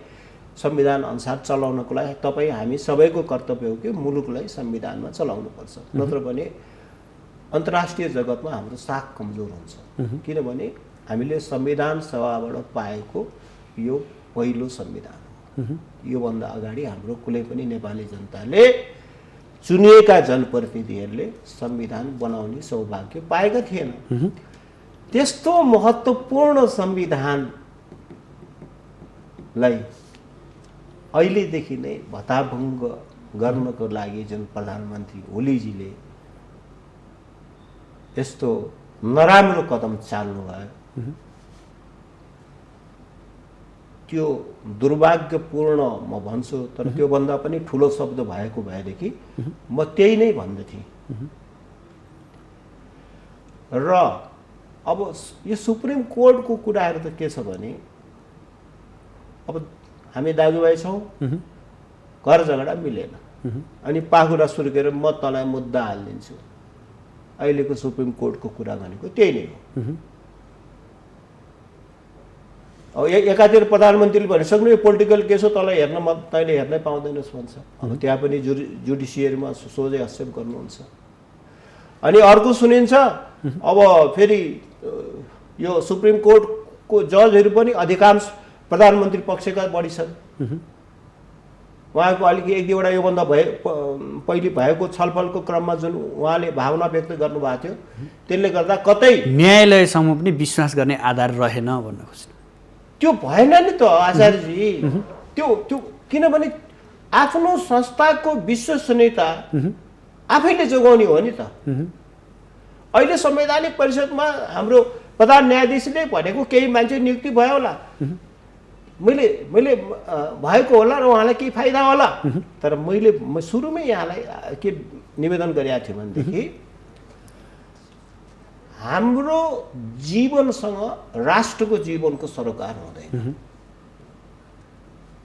संविधान अनुसार चलाउनको लागि तपाईँ हामी सबैको कर्तव्य हो कि मुलुकलाई संविधानमा चलाउनुपर्छ, नत्र भने अन्तर्राष्ट्रिय जगतमा हाम्रो साख कमजोर हुन्छ। किनभने हामीले संविधान सभाबाट पाएको यो पहिलो संविधान हो। योभन्दा अगाडि हाम्रो कुनै पनि नेपाली जनताले चुनिएका जनप्रतिनिधिहरूले संविधान बनाउने सौभाग्य पाएका थिएन। त्यस्तो महत्त्वपूर्ण संविधानलाई अहिलेदेखि नै भताभङ्ग गर्नको लागि जुन प्रधानमन्त्री ओलीजीले यस्तो नराम्रो कदम चाल्नुभयो, त्यो दुर्भाग्यपूर्ण म भन्छु। तर त्योभन्दा पनि ठुलो शब्द भएको भएदेखि म त्यही नै भन्दथे। र अब यो सुप्रिम कोर्टको कुराहरू त के छ भने, अब हामी दाजुभाइ छौँ, घर झगडा मिलेन, अनि पाखुरा सुर्केर म तँलाई मुद्दा हालिदिन्छु, अहिलेको सुप्रिम कोर्टको कुरा भनेको त्यही नै हो। अब एकातिर प्रधानमन्त्रीले भनिसक्नु यो पोलिटिकल केस हो, तँलाई तैँले हेर्नै पाउँदैनस् भन्छ। अब त्यहाँ पनि जुडिसियरीमा सोझै हस्तक्षेप गर्नुहुन्छ। अनि अर्को सुनिन्छ, अब फेरि यो सुप्रिम कोर्टको जजहरू पनि अधिकांश प्रधानमन्त्री पक्षका बढी छन्। उहाँको अलिकति एक दुईवटा योभन्दा पहिले भएको छलफलको क्रममा जुन उहाँले भावना व्यक्त गर्नुभएको थियो, त्यसले गर्दा कतै न्यायालयसम्म पनि विश्वास गर्ने आधार रहेन भन्न खोज्नु। त्यो भएन नि त आचार्यजी। त्यो किनभने आफ्नो संस्थाको विश्वसनीयता आफैले जोगाउने हो नि त। अहिले संवैधानिक परिषदमा हाम्रो प्रधान न्यायाधीशले भनेको केही मान्छे नियुक्ति भयो होला, मैले भएको होला र उहाँलाई केही फाइदा होला। तर मैले सुरुमै यहाँलाई के निवेदन गरेका थिएँ भनेदेखि हाम्रो जीवनसँग राष्ट्रको जीवनको सरोकार हुँदैन।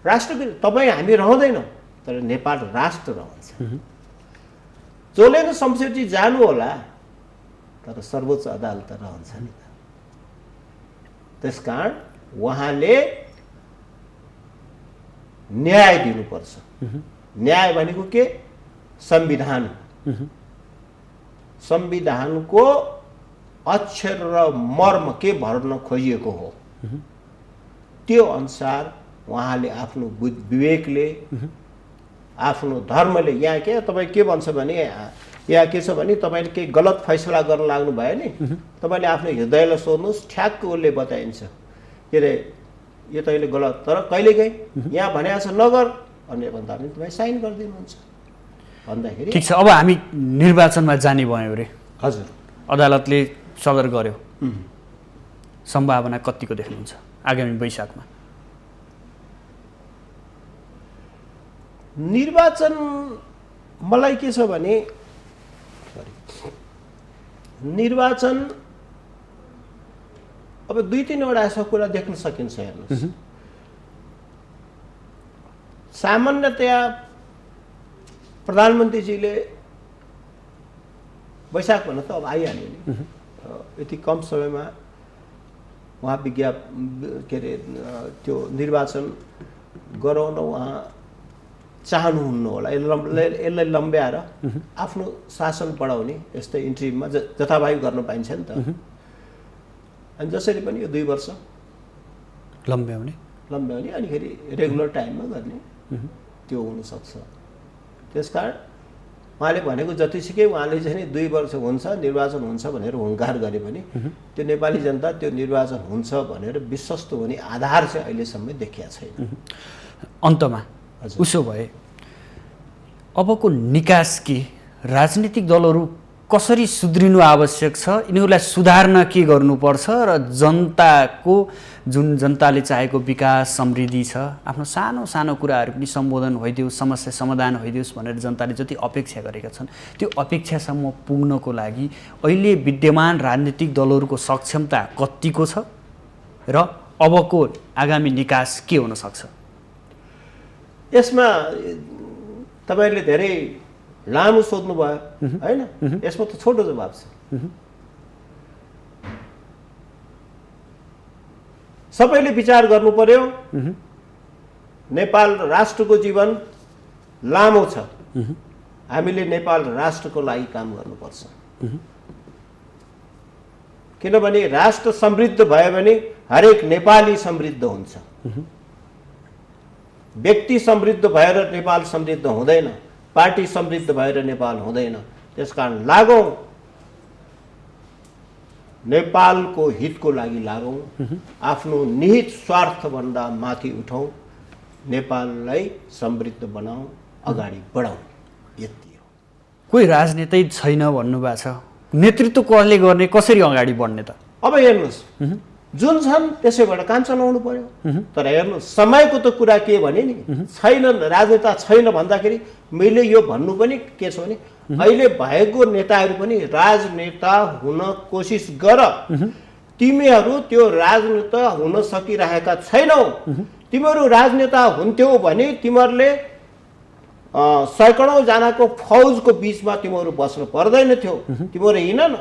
राष्ट्रको तपाईँ हामी रहँदैनौँ, तर नेपाल राष्ट्र रहन्छ। चोलेन शमशेरजी जानु होला, तर सर्वोच्च अदालत रहन्छ नि त। त्यसकारण उहाँले न्याय दिनुपर्छ। न्याय भनेको के? संविधान। संविधानको अक्षर र मर्म के भर्न खोजिएको हो त्यो अनुसार उहाँले आफ्नो विवेकले आफ्नो धर्मले यहाँ के तपाईँ के भन्छ भने यहाँ के छ भने तपाईँले केही गलत फैसला गर्न लाग्नु भयो नि तपाईँले आफ्नो हृदयलाई सोध्नुहोस् ठ्याक्क उसले बताइन्छ के अरे यो तैँले गलत तर कहिलेकाहीँ यहाँ भनेको छ नगर अनि भन्दा पनि तपाईँ साइन गरिदिनुहुन्छ भन्दाखेरि ठिक छ। अब हामी निर्वाचनमा जाने भयौँ रे, हजुर अदालतले सदर गर्यो, सम्भावना कतिको देख्नुहुन्छ आगामी वैशाखमा? निर्वाचन मलाई के छ भने निर्वाचन अब 2-3वटा यस्तो कुरा देख्न सकिन्छ। हेर्नुहोस्, सामान्यतया प्रधानमन्त्रीजीले वैशाख भन्दा त अब आइहाल्यो नि, यति कम समयमा उहाँ के अरे त्यो निर्वाचन गराउन उहाँ चाहनुहुन्न होला। यसलाई लम्ब्याएर आफ्नो शासन बढाउने यस्तै इन्ट्रिममा जथाभावी गर्न पाइन्छ नि त। अनि जसरी पनि यो 2 वर्ष लम्ब्याउने अनिखेरि रेगुलर टाइममा गर्ने त्यो हुनसक्छ। त्यसकारण उहाँले भनेको जतिसुकै उहाँले चाहिँ 2 वर्ष हुन्छ निर्वाचन हुन्छ भनेर हुङ्कार गरे पनि त्यो नेपाली जनता त्यो निर्वाचन हुन्छ भनेर विश्वस्त हुने आधार चाहिँ अहिलेसम्म देखिया छैन। अन्तमा उसो भए अबको निकास के, राजनीतिक दलहरू कसरी सुध्रिनु आवश्यक छ, यिनीहरूलाई सुधार्न के गर्नुपर्छ र जनताको जुन जनताले चाहेको विकास समृद्धि छ आफ्नो सानो सानो कुराहरू पनि सम्बोधन भइदियोस्, समस्या समाधान भइदियोस् भनेर जनताले जति अपेक्षा गरेका छन् त्यो अपेक्षासम्म पुग्नको लागि अहिले विद्यमान राजनीतिक दलहरूको सक्षमता कतिको छ र अबको आगामी निकास के हुन सक्छ? यसमा तपाईँले धेरै लामो सोध्नुभयो होइन, यसमा त छोटो जवाब छ। सबैले विचार गर्नु पर्यो, नेपाल राष्ट्रको जीवन लामो छ, हामीले नेपाल राष्ट्रको लागि काम गर्नुपर्छ। किनभने राष्ट्र समृद्ध भयो भने हरेक नेपाली समृद्ध हुन्छ। व्यक्ति समृद्ध भएर नेपाल समृद्ध हुँदैन, पार्टी समृद्ध भएर नेपाल हुँदैन। त्यसकारण लागौँ नेपालको हितको लागि लागौँ, आफ्नो निहित स्वार्थभन्दा माथि उठौँ, नेपाललाई समृद्ध बनाऊ, अगाडि बढाऊ, यति हो। कोही राजनेतै छैन भन्नुभएको छ, नेतृत्व कसले गर्ने, कसरी अगाडि बढ्ने त? अब हेर्नुहोस्, जुन छन् त्यसैबाट काम चलाउनु पर्यो। तर हेर्नुहोस्, समयको त कुरा के भने नि छैन, राजनेता छैन भन्दाखेरि मैले यो भन्नु पनि के छ भने अहिले भएको नेताहरू पनि राजनेता हुन कोसिस गर। तिमीहरू त्यो राजनेता हुन सकिरहेका छैनौ। तिमीहरू राजनेता हुन्थ्यौ भने तिमीहरूले सैकडौँ जनाको फौजको बिचमा तिमीहरू बस्नु पर्दैन थियो। तिमीहरू हिँड न,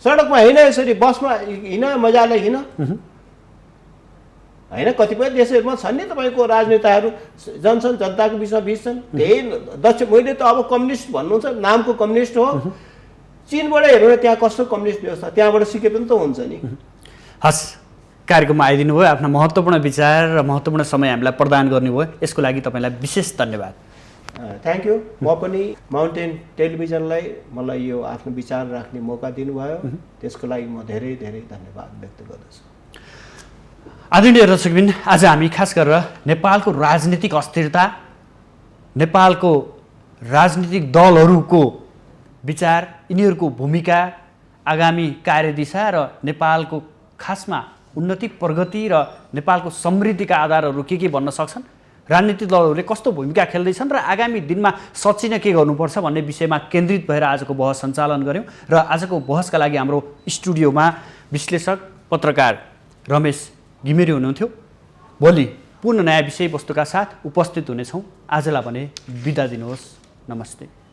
सडकमा हिँड, यसरी बसमा हिँड, मजाले हिँड होइन। कतिपय देशहरूमा छन् नि तपाईँको राजनेताहरू जान्छन्, जनताको बिचमा भिज्छन्। त्यही दक्षिण, मैले त अब कम्युनिस्ट भन्नुहुन्छ, नामको कम्युनिस्ट हो। चीनबाट हेर्नु न त्यहाँ कस्तो कम्युनिस्ट व्यवस्था, त्यहाँबाट सिके पनि त हुन्छ नि। हस्, कार्यक्रममा आइदिनु भयो, आफ्ना महत्त्वपूर्ण विचार र महत्त्वपूर्ण समय हामीलाई प्रदान गर्नुभयो, यसको लागि तपाईँलाई विशेष धन्यवाद। Thank you. म पनि माउन्टेन टेलिभिजनलाई मलाई यो आफ्नो विचार राख्ने मौका दिनुभयो, त्यसको लागि म धेरै धेरै धन्यवाद व्यक्त गर्दछु। आदरणीय दर्शकबिन, आज हामी खास गरेर नेपालको राजनीतिक अस्थिरता, नेपालको राजनीतिक दलहरूको विचार, यिनीहरूको भूमिका, आगामी कार्यदिशा र नेपालको खासमा उन्नति प्रगति र नेपालको समृद्धिका आधारहरू के बन्न सक्छन्, राजनीतिक दलहरूले कस्तो भूमिका खेल्दैछन् र आगामी दिनमा सचिन के गर्नुपर्छ भन्ने विषयमा केन्द्रित भएर आजको बहस सञ्चालन गऱ्यौँ। र आजको बहसका लागि हाम्रो स्टुडियोमा विश्लेषक पत्रकार रमेश घिमिरे हुनुहुन्थ्यो। भोलि पुनः नयाँ विषयवस्तुका साथ उपस्थित हुनेछौँ। आजलाई भने बिदा दिनुहोस्। नमस्ते।